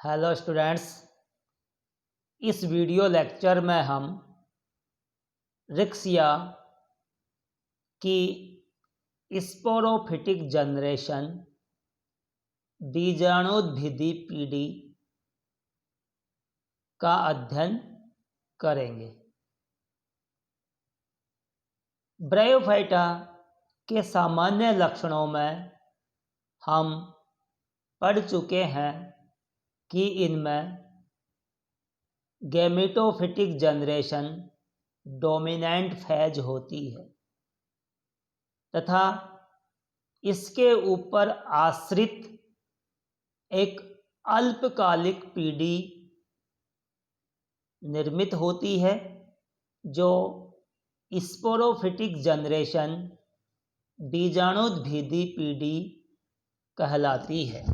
Hello students, इस video lecture में हम रिक्सिया की स्पोरोफिटिक जनरेशन बीजाणुद्भिदी पीढ़ी का अध्ययन करेंगे। ब्रायोफाइटा के सामान्य लक्षणों में हम पढ़ चुके हैं कि इनमें गैमेटोफिटिक जनरेशन डोमिनेंट फेज होती है तथा इसके ऊपर आश्रित एक अल्पकालिक पीढ़ी निर्मित होती है जो स्पोरोफिटिक जनरेशन बीजाणुद्भिदी पीढ़ी कहलाती है।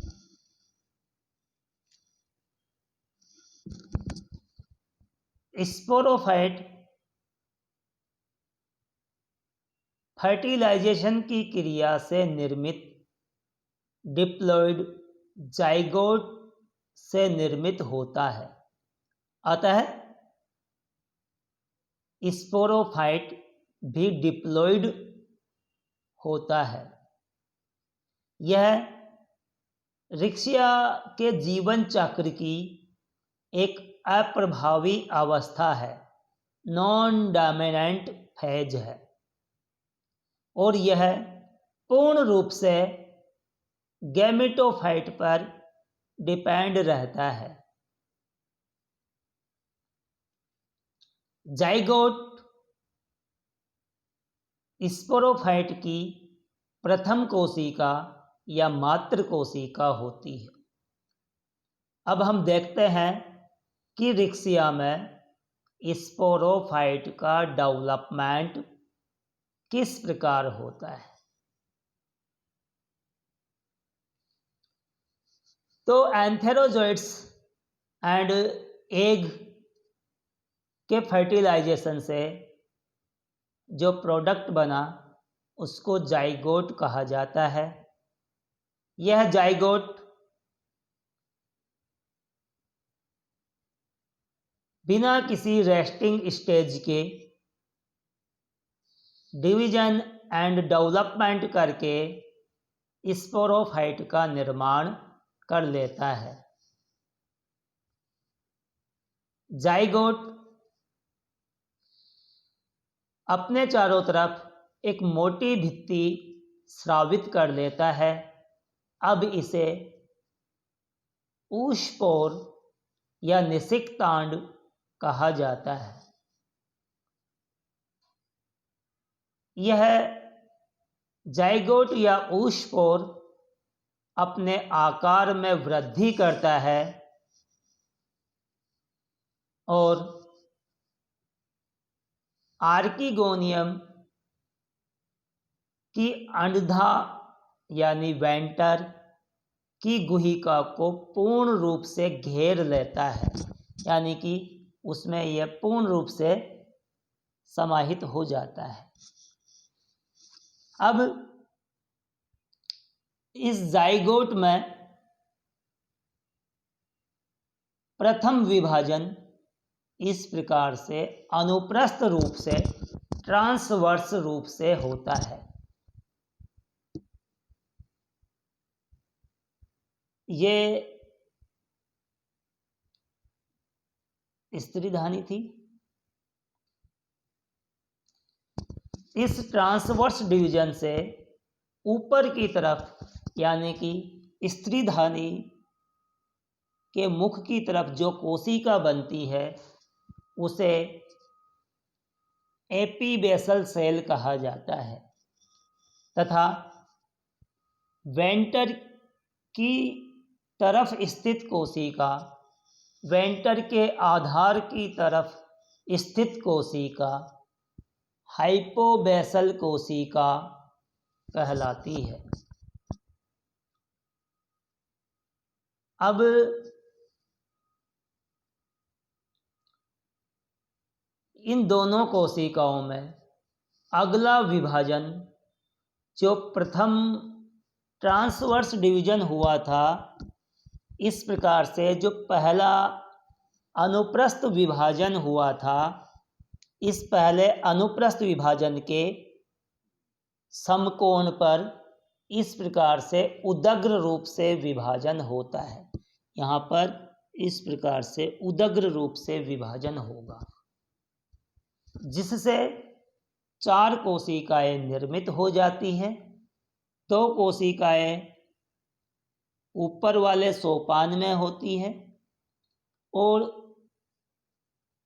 स्पोरोफाइट फर्टिलाइजेशन की क्रिया से निर्मित डिप्लॉइड जाइगोट से निर्मित होता है। अतः स्पोरोफाइट भी डिप्लॉइड होता है। यह रिक्सिया के जीवन चक्र की एक अप्रभावी अवस्था है, नॉन डोमिनेंट फेज है और यह पूर्ण रूप से गैमेटोफाइट पर डिपेंड रहता है। जाइगोट स्पोरोफाइट की प्रथम कोशिका या मातृ कोशिका होती है। अब हम देखते हैं कि रिक्सिया में स्पोरोफाइट का डेवलपमेंट किस प्रकार होता है। तो एंथेरोजोइट्स एंड एग के फर्टिलाइजेशन से जो प्रोडक्ट बना उसको जाइगोट कहा जाता है। यह जाइगोट बिना किसी रेस्टिंग स्टेज के डिवीजन एंड डेवलपमेंट करके स्पोरोफाइट का निर्माण कर लेता है। जाइगोट अपने चारों तरफ एक मोटी भित्ति स्रावित कर लेता है। अब इसे ऊष्पोर या निषिक्तांड कहा जाता है। यह जाइगोट या ऊष्पोर अपने आकार में वृद्धि करता है और आर्किगोनियम की अंडधा यानी वेंटर की गुहिका को पूर्ण रूप से घेर लेता है, यानी कि उसमें यह पूर्ण रूप से समाहित हो जाता है। अब इस जाइगोट में प्रथम विभाजन इस प्रकार से अनुप्रस्थ रूप से ट्रांसवर्स रूप से होता है। ये स्त्रीधानी थी। इस ट्रांसवर्स डिवीजन से ऊपर की तरफ यानी कि स्त्रीधानी के मुख की तरफ जो कोशिका बनती है उसे एपीबेसल सेल कहा जाता है तथा वेंटर की तरफ स्थित कोशिका वेंटर के आधार की तरफ स्थित कोशिका हाइपोबेसल कोशिका कहलाती है। अब इन दोनों कोशिकाओं में अगला विभाजन जो प्रथम ट्रांसवर्स डिवीजन हुआ था इस प्रकार से जो पहला अनुप्रस्थ विभाजन हुआ था, इस पहले अनुप्रस्थ विभाजन के समकोण पर इस प्रकार से उदग्र रूप से विभाजन होता है। यहाँ पर इस प्रकार से उदग्र रूप से विभाजन होगा, जिससे 4 कोशिकाएं निर्मित हो जाती है। 2 कोशिकाएं ऊपर वाले सोपान में होती है और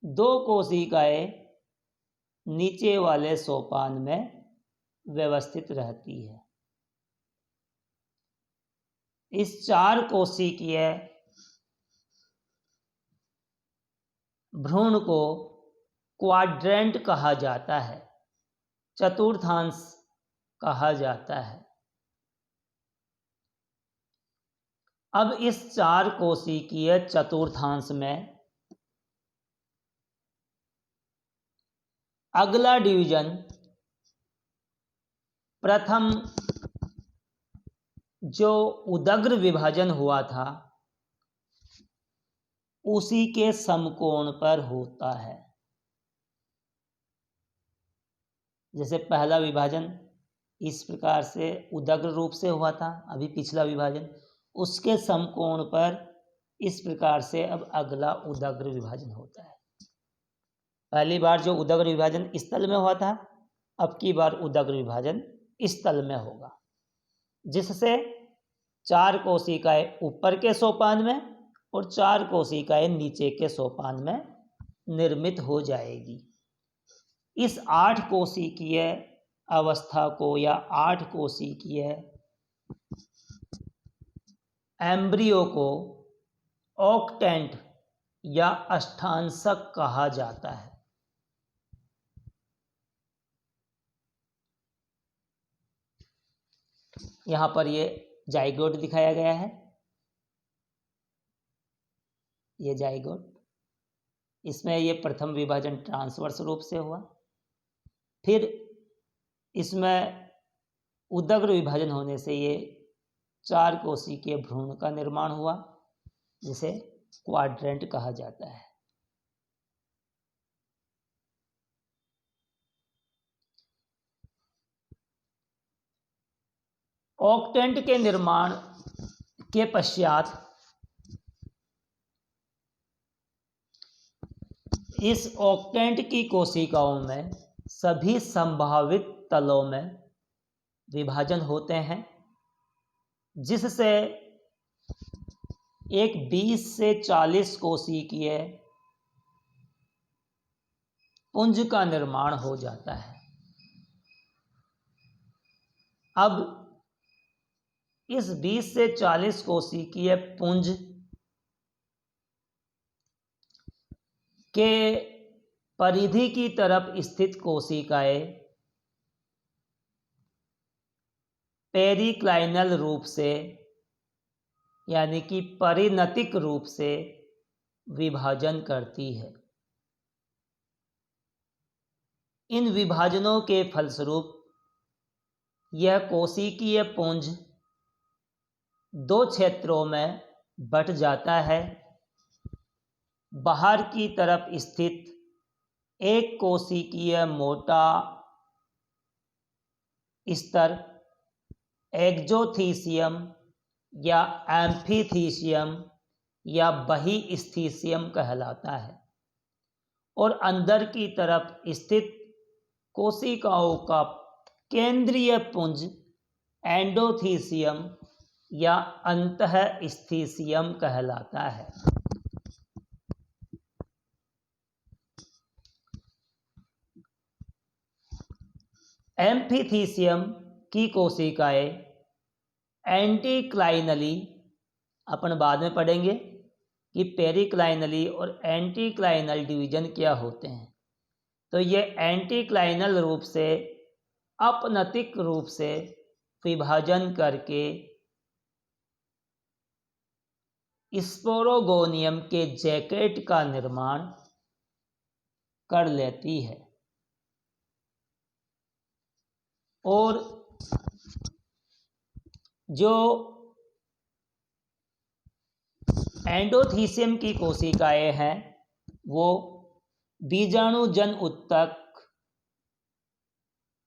2 कोशिकाएं नीचे वाले सोपान में व्यवस्थित रहती है। इस 4 कोशिकीय भ्रूण को क्वाड्रेंट कहा जाता है, चतुर्थांश कहा जाता है। अब इस 4 कोशिकीय चतुर्थांश में अगला डिवीजन प्रथम जो उदग्र विभाजन हुआ था उसी के समकोण पर होता है। जैसे पहला विभाजन इस प्रकार से उदग्र रूप से हुआ था, अभी पिछला विभाजन उसके समकोण पर इस प्रकार से अब अगला उदग्र विभाजन होता है। पहली बार जो उदग्र विभाजन इस तल में हुआ था, अब की बार उदग्र विभाजन इस तल में होगा, जिससे 4 कोशिकाएं ऊपर के सोपान में और 4 कोशिकाएं नीचे के सोपान में निर्मित हो जाएगी। इस 8 कोशिकीय अवस्था को या 8 कोशिकीय एम्ब्रियो को ऑक्टेंट या अष्टांशक कहा जाता है। यहाँ पर ये जाइगोट दिखाया गया है, ये जाइगोट, इसमें ये प्रथम विभाजन ट्रांसवर्स रूप से हुआ, फिर इसमें उदग्र विभाजन होने से ये 4 कोशिकीय भ्रूण का निर्माण हुआ, जिसे क्वाड्रेंट कहा जाता है। ऑक्टेंट के निर्माण के पश्चात इस ऑक्टेंट की कोशिकाओं में सभी संभावित तलों में विभाजन होते हैं, जिससे एक 20 से 40 कोशिकीय पुंज का निर्माण हो जाता है। अब इस 20 से 40 कोशिकीय पुंज के परिधि की तरफ स्थित कोशिकाएं पेरिक्लाइनल रूप से यानी कि परिणतिक रूप से विभाजन करती है। इन विभाजनों के फलस्वरूप यह कोशिकीय पुंज 2 क्षेत्रों में बंट जाता है। बाहर की तरफ स्थित एक कोशिकीय मोटा स्तर एक्जोथीसियम या एम्फीथीसियम या बहिस्थीसियम कहलाता है, और अंदर की तरफ स्थित कोशिकाओं का केंद्रीय पुंज एंडोथीसियम या अंतःस्थीसियम कहलाता है। एम्फीथीसियम की कोशिकाएं एंटीक्लाइनली, अपन बाद में पढ़ेंगे कि पेरिक्लाइनली और एंटीक्लाइनल डिवीजन क्या होते हैं। तो ये एंटीक्लाइनल रूप से अपनतिक रूप से विभाजन करके स्पोरोगोनियम के जैकेट का निर्माण कर लेती है, और जो एंडोथीसियम की कोशिकाएं हैं वो बीजाणु जन ऊतक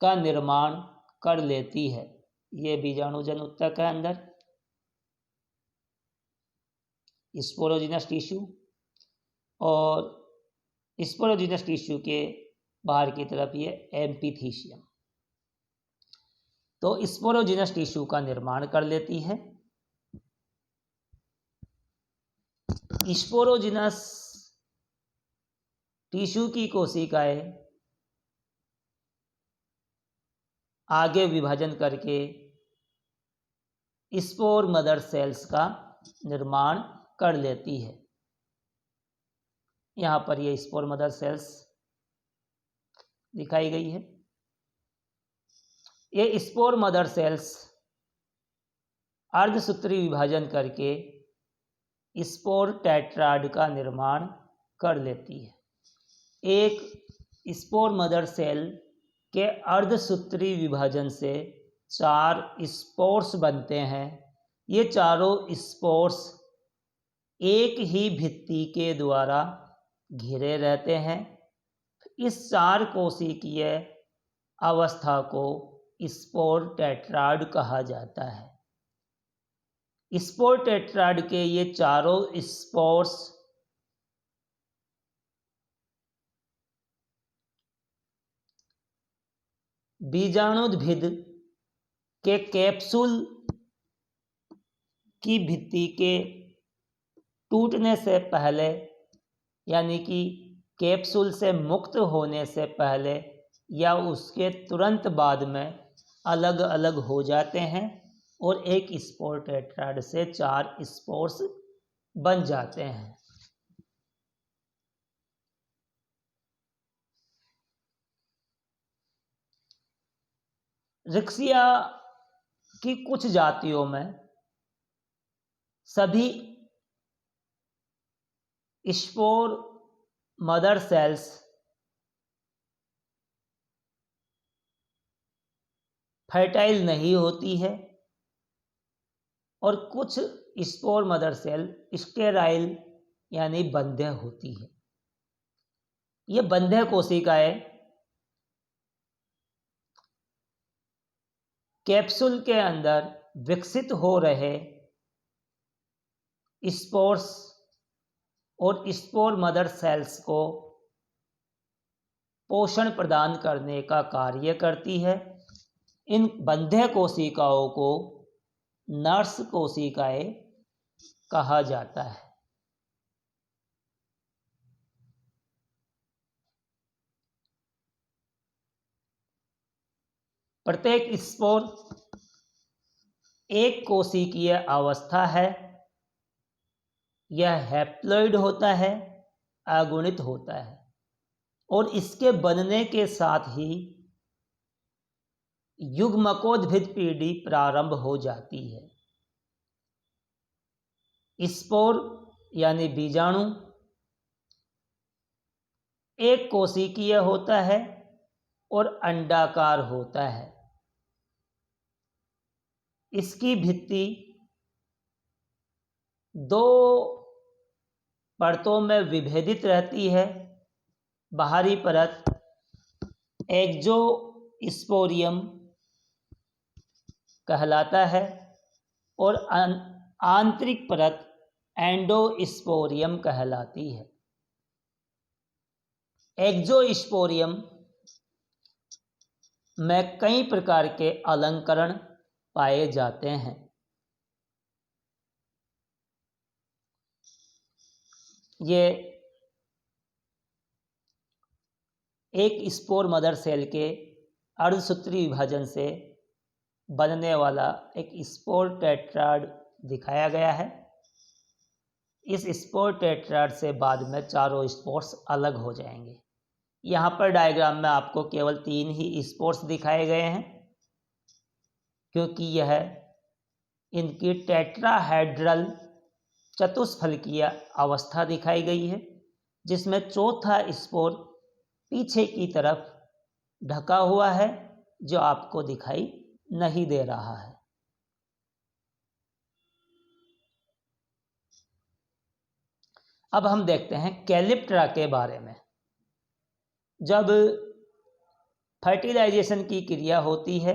का निर्माण कर लेती है। ये बीजाणु जन ऊतक है अंदर, स्पोरोजिनस टिश्यू, और स्पोरोजिनस टिश्यू के बाहर की तरफ ये एम्पीथीशियम। तो स्पोरोजिनस टिश्यू का निर्माण कर लेती है। स्पोरोजिनस टिश्यू की कोशिकाएं आगे विभाजन करके स्पोर मदर सेल्स का निर्माण कर लेती है। यहाँ पर ये स्पोर मदर सेल्स दिखाई गई है। ये स्पोर मदर सेल्स अर्धसूत्री विभाजन करके स्पोर टेट्राड का निर्माण कर लेती है। एक स्पोर मदर सेल के अर्धसूत्री विभाजन से 4 स्पोर्स बनते हैं। ये चारों स्पोर्स एक ही भित्ति के द्वारा घिरे रहते हैं। इस 4 कोशिकीय अवस्था को स्पोर टेट्राड कहा जाता है। स्पोर टेट्राड के ये चारों स्पोर्स बीजाणुद्भिद के कैप्सूल की भित्ति के टूटने से पहले, यानी कि कैप्सूल से मुक्त होने से पहले या उसके तुरंत बाद में अलग अलग हो जाते हैं और एक स्पोर टेट्राड से 4 स्पोर्स बन जाते हैं। रिक्सिया की कुछ जातियों में सभी स्पोर मदर सेल्स फर्टाइल नहीं होती है और कुछ स्पोर मदर सेल स्टेराइल यानी बंध्य होती है। ये बंध्य कोशिकाएं कैप्सूल के अंदर विकसित हो रहे स्पोर्स और स्पोर मदर सेल्स को पोषण प्रदान करने का कार्य करती है। इन बंध्य कोशिकाओं को नर्स कोशिकाएं कहा जाता है। प्रत्येक स्पोर एक कोशिकीय अवस्था है। यह हैप्लॉइड होता है, अगुणित होता है और इसके बनने के साथ ही युग्मकोद्भिद पीढ़ी प्रारंभ हो जाती है। स्पोर यानी बीजाणु एक कोशिकीय होता है और अंडाकार होता है। इसकी भित्ति 2 परतों में विभेदित रहती है। बाहरी परत एक्सोस्पोरियम कहलाता है और आंतरिक परत एंडोस्पोरियम कहलाती है। एक्सोस्पोरियम में कई प्रकार के अलंकरण पाए जाते हैं। ये एक स्पोर मदर सेल के अर्धसूत्री विभाजन से बनने वाला एक स्पोर टेट्राड दिखाया गया है। इस स्पोर टेट्राड से बाद में चारों स्पोर्स अलग हो जाएंगे। यहाँ पर डायग्राम में आपको केवल 3 ही स्पोर्स दिखाए गए हैं क्योंकि यह इनकी टेट्राहेड्रल चतुष्फलकीय अवस्था दिखाई गई है, जिसमें चौथा स्पोर पीछे की तरफ ढका हुआ है जो आपको दिखाई नहीं दे रहा है। अब हम देखते हैं कैलिप्टरा के बारे में। जब फर्टिलाइजेशन की क्रिया होती है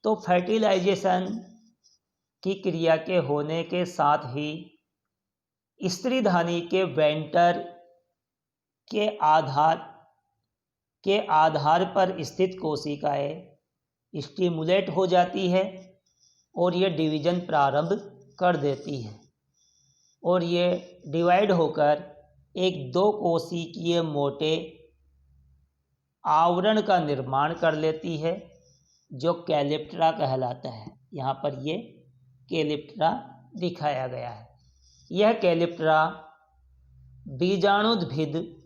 तो फर्टिलाइजेशन की क्रिया के होने के साथ ही स्त्रीधानी के वेंटर के आधार पर स्थित कोशिकाएं स्टिमुलेट हो जाती है और ये डिवीजन प्रारंभ कर देती है और ये डिवाइड होकर एक 2 कोशिकीय मोटे आवरण का निर्माण कर लेती है जो कैलिप्टरा कहलाता है। यहाँ पर ये कैलिप्टरा दिखाया गया है। यह कैलिप्टरा बीजाणुद्भिद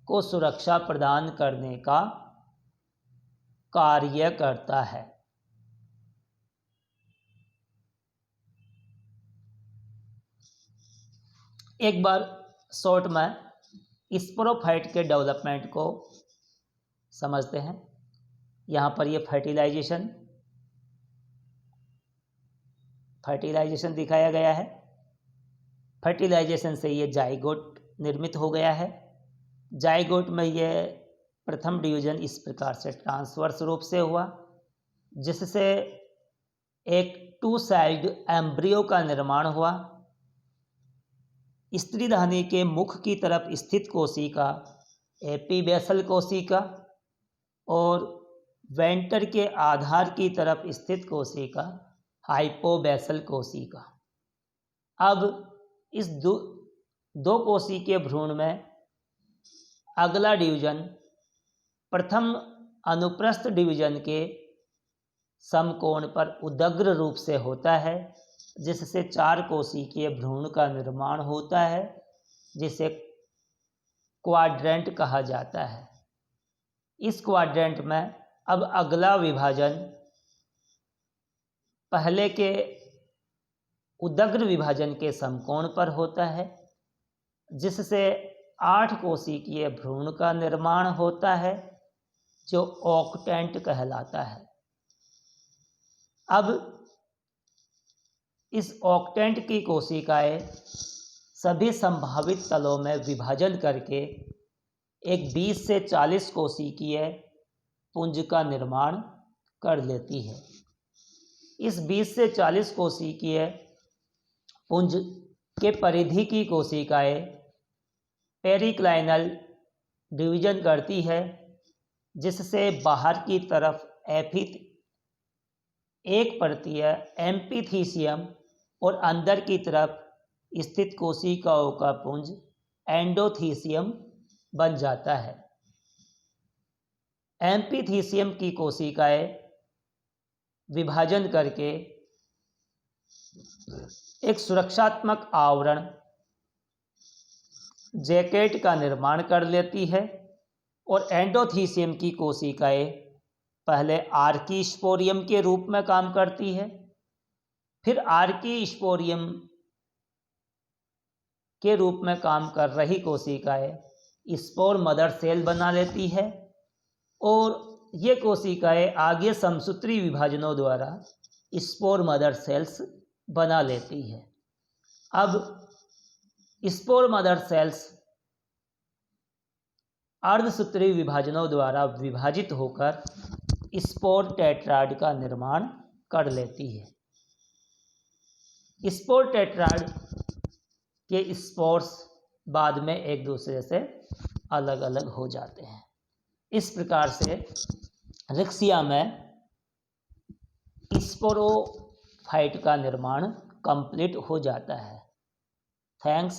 को सुरक्षा प्रदान करने का कार्य करता है। एक बार शॉर्ट में स्पोरोफाइट के डेवलपमेंट को समझते हैं। यहाँ पर ये फर्टिलाइजेशन दिखाया गया है। फर्टिलाइजेशन से ये जाइगोट निर्मित हो गया है। जाइगोट में ये प्रथम डिवीजन इस प्रकार से ट्रांसवर्स रूप से हुआ, जिससे एक 2 साइड एम्ब्रियो का निर्माण हुआ। स्त्रीधानी के मुख की तरफ स्थित कोशिका एपीबेसल कोशिका और वेंटर के आधार की तरफ स्थित कोशिका हाइपोबेसल कोशिका। अब इस दो कोशिकीय भ्रूण में अगला डिवीजन प्रथम अनुप्रस्थ डिवीजन के समकोण पर उदग्र रूप से होता है, जिससे 4 कोशिकीय भ्रूण का निर्माण होता है, जिसे क्वाड्रेंट कहा जाता है। इस क्वाड्रेंट में अब अगला विभाजन पहले के उदग्र विभाजन के समकोण पर होता है, जिससे 8 कोशिकीय भ्रूण का निर्माण होता है, जो ऑक्टेंट कहलाता है। अब इस ऑक्टेंट की कोशिकाएं सभी संभावित तलों में विभाजन करके एक 20 से 40 कोशिकीय पुंज का निर्माण कर लेती है। इस 20 से 40 कोशिकीय पुंज के परिधि की कोशिकाएं पेरिक्लाइनल डिवीजन करती है, जिससे बाहर की तरफ एक परतीय एम्पीथीसियम और अंदर की तरफ स्थित कोशिकाओं का पुंज एंडोथीसियम बन जाता है। एम्पीथीसियम की कोशिकाएं विभाजन करके एक सुरक्षात्मक आवरण जैकेट का निर्माण कर लेती है और एंडोथीसियम की कोशिकाएं पहले आर्कीस्पोरियम के रूप में काम करती है, फिर आर्कीस्पोरियम के रूप में काम कर रही कोशिकाएं स्पोर मदर सेल बना लेती है और ये कोशिकाएं आगे समसूत्री विभाजनों द्वारा स्पोर मदर सेल्स बना लेती है। अब स्पोर मदर सेल्स अर्धसूत्री विभाजनों द्वारा विभाजित होकर स्पोर टेट्राड का निर्माण कर लेती है। स्पोर टेट्राड के स्पोर्स बाद में एक दूसरे से अलग अलग हो जाते हैं। इस प्रकार से रिक्सिया में स्पोरोफाइट का निर्माण कंप्लीट हो जाता है। थैंक्स।